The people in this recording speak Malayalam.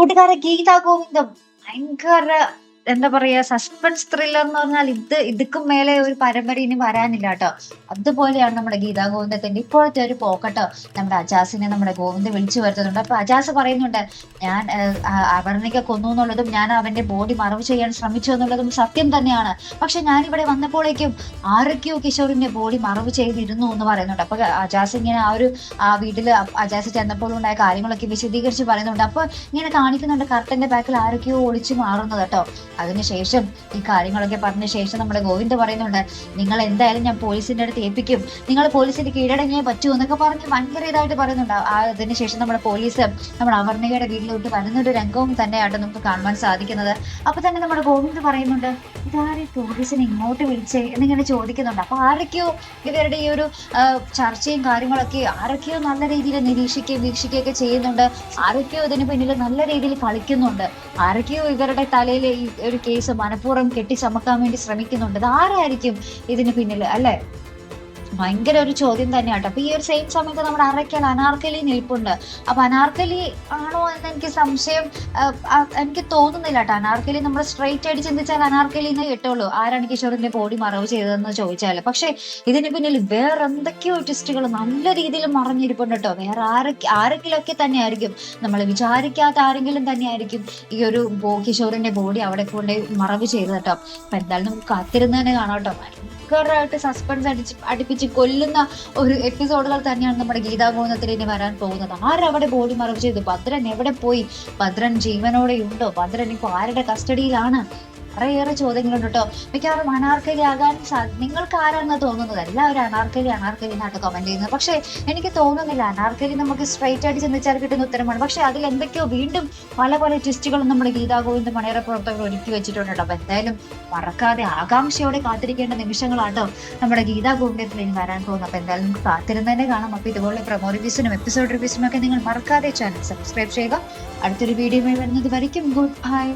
കൂട്ടുകാരെ ഗീതാ ഗോവിന്ദം ഭയങ്കര എന്താ പറയാ സസ്പെൻസ് ത്രില്ലർ എന്ന് പറഞ്ഞാൽ ഇതുക്കും മേലെ ഒരു പരമ്പര ഇനി വരാനില്ല കേട്ടോ. അതുപോലെയാണ് നമ്മുടെ ഗീതാ ഗോവിന്ദത്തിന്റെ ഇപ്പോഴത്തെ ഒരു പോക്കട്ടോ. നമ്മുടെ അജാസിനെ നമ്മുടെ ഗോവിന്ദ് വിളിച്ചു വരുത്തുന്നുണ്ട്. അപ്പൊ അജാസ് പറയുന്നുണ്ട്, ഞാൻ അപർണിക കൊന്നു എന്നുള്ളതും ഞാൻ അവന്റെ ബോഡി മറവ് ചെയ്യാൻ ശ്രമിച്ചു എന്നുള്ളതും സത്യം തന്നെയാണ്. പക്ഷെ ഞാൻ ഇവിടെ വന്നപ്പോഴേക്കും ആരൊക്കെയോ കിഷോറിന്റെ ബോഡി മറവ് ചെയ്തിരുന്നു എന്ന് പറയുന്നുണ്ട്. അപ്പൊ അജാസ് ഇങ്ങനെ ആ വീട്ടില് അജാസ് ചെന്നപ്പോൾ ഉണ്ടായ കാര്യങ്ങളൊക്കെ വിശദീകരിച്ച് പറയുന്നുണ്ട്. അപ്പൊ ഇങ്ങനെ കാണിക്കുന്നുണ്ട് കർട്ടന്റെ ബാക്കിൽ ആരൊക്കെയോ ഒളിച്ചു മാറുന്നത് കേട്ടോ. അതിനുശേഷം ഈ കാര്യങ്ങളൊക്കെ പറഞ്ഞ ശേഷം നമ്മുടെ ഗോവിന്ദ് പറയുന്നുണ്ട്, നിങ്ങൾ എന്തായാലും ഞാൻ പോലീസിന്റെ അടുത്ത് ഏൽപ്പിക്കും, നിങ്ങൾ പോലീസിന്റെ കീഴടങ്ങിയേ പറ്റൂ എന്നൊക്കെ പറഞ്ഞ് ഭയങ്കര ഇതായിട്ട് പറയുന്നുണ്ട്. അതിനുശേഷം നമ്മുടെ പോലീസ് നമ്മുടെ അവർണികയുടെ വീട്ടിലോട്ട് വരുന്നൊരു രംഗവും തന്നെയായിട്ട് നമുക്ക് കാണുവാൻ സാധിക്കുന്നത്. അപ്പൊ തന്നെ നമ്മുടെ ഗോവിന്ദ് പറയുന്നുണ്ട്, ഇതാരെ പോലീസിനെ ഇങ്ങോട്ട് വിളിച്ചേ എന്നിങ്ങനെ ചോദിക്കുന്നുണ്ട്. അപ്പൊ ആരൊക്കെയോ ഇവരുടെ ഈ ഒരു ചർച്ചയും കാര്യങ്ങളൊക്കെ ആരൊക്കെയോ നല്ല രീതിയിൽ നിരീക്ഷിക്കുകയും വീക്ഷിക്കുകയൊക്കെ ചെയ്യുന്നുണ്ട്. ആരൊക്കെയോ ഇതിന് പിന്നിൽ നല്ല രീതിയിൽ കളിക്കുന്നുണ്ട്. ആരൊക്കെയോ ഇവരുടെ തലയിൽ ഈ ഒരു കേസ് മനഃപൂർവ്വം കെട്ടിച്ചമക്കാൻ വേണ്ടി ശ്രമിക്കുന്നുണ്ട്. ഇത് ആരായിരിക്കും ഇതിന് പിന്നിൽ അല്ലെ? ഭയങ്കര ഒരു ചോദ്യം തന്നെയാട്ടോ. അപ്പൊ ഈ ഒരു സെയിം സമയത്ത് നമ്മുടെ അറയ്ക്കൽ അനാർക്കലി നിൽപ്പുണ്ട്. അപ്പൊ അനാർക്കലി ആണോ എന്ന് എനിക്ക് സംശയം, എനിക്ക് തോന്നുന്നില്ല കേട്ടോ. അനാർക്കലി നമ്മൾ സ്ട്രൈറ്റ് ആയിട്ട് ചിന്തിച്ചാൽ അനാർക്കലി എന്ന് കേട്ടോളൂ ആരാണ് കിഷോറിന്റെ ബോഡി മറവ് ചെയ്തതെന്ന് ചോദിച്ചാല്. പക്ഷെ ഇതിന് പിന്നിൽ വേറെ എന്തൊക്കെയോ ട്വിസ്റ്റുകൾ നല്ല രീതിയിൽ മറഞ്ഞിരിപ്പുണ്ട് കേട്ടോ. വേറെ ആരെങ്കിലും ഒക്കെ തന്നെ ആയിരിക്കും, നമ്മൾ വിചാരിക്കാത്ത ആരെങ്കിലും തന്നെ ആയിരിക്കും ഈ ഒരു കിഷോറിന്റെ ബോഡി അവിടെ കൊണ്ട് മറവ് ചെയ്തത് കേട്ടോ. അപ്പൊ എന്തായാലും നമുക്ക് കാത്തിരുന്ന് തന്നെ കാണാം കേട്ടോ. ഭയങ്കരമായിട്ട് സസ്പെൻസ് അടുപ്പിച്ച് കൊല്ലുന്ന ഒരു എപ്പിസോഡുകൾ തന്നെയാണ് നമ്മുടെ ഗീതാ ഗോവിന്ദത്തിൽ ഇനി വരാൻ പോകുന്നത്. ആരവിടെ ബോഡി മറവ് ചെയ്തു? ഭദ്രൻ എവിടെ പോയി? ഭദ്രൻ ജീവനോടെ ഉണ്ടോ? ഭദ്രൻ ഇപ്പൊ ആരുടെ കസ്റ്റഡിയിലാണ്? കുറേയേറെ ചോദ്യങ്ങളുണ്ട് കേട്ടോ. മിക്കവാറും അനാർക്കലി ആകാൻ നിങ്ങൾക്ക് ആരാണെന്ന് തോന്നുന്നത്? എല്ലാവരും അനാർക്കലി എന്നായിട്ട് കമന്റ് ചെയ്യുന്നത്. പക്ഷെ എനിക്ക് തോന്നുന്നില്ല. അനാർക്കലി നമുക്ക് സ്ട്രൈറ്റ് ആയിട്ട് ചിന്തിച്ചാൽ കിട്ടുന്ന ഉത്തരമാണ്. പക്ഷെ അതിൽ എന്തൊക്കെയോ വീണ്ടും പല പല ട്വിസ്റ്റുകളും നമ്മുടെ ഗീതാ ഗോവിന്ദ് മണിയറ പ്രവർത്തകർ ഒരുക്കി വെച്ചിട്ടുണ്ട് കേട്ടോ. അപ്പൊ എന്തായാലും മറക്കാതെ ആകാംക്ഷയോടെ കാത്തിരിക്കേണ്ട നിമിഷങ്ങളാട്ടോ നമ്മുടെ ഗീതാ ഗോവിന്ദത്തിൽ ഇനി വരാൻ പോകുന്നത്. അപ്പൊ എന്തായാലും നമുക്ക് കാത്തിരുന്ന് കാണാം. അപ്പൊ ഇതുപോലെ പ്രൊമോ റിവ്യൂസിനും എപ്പിസോഡ് റിവ്യൂസിനും ഒക്കെ നിങ്ങൾ മറക്കാതെ ചാനൽ സബ്സ്ക്രൈബ് ചെയ്യുക. അടുത്തൊരു വീഡിയോ വരുന്നത് വരയ്ക്കും ഗുഡ് ബൈ.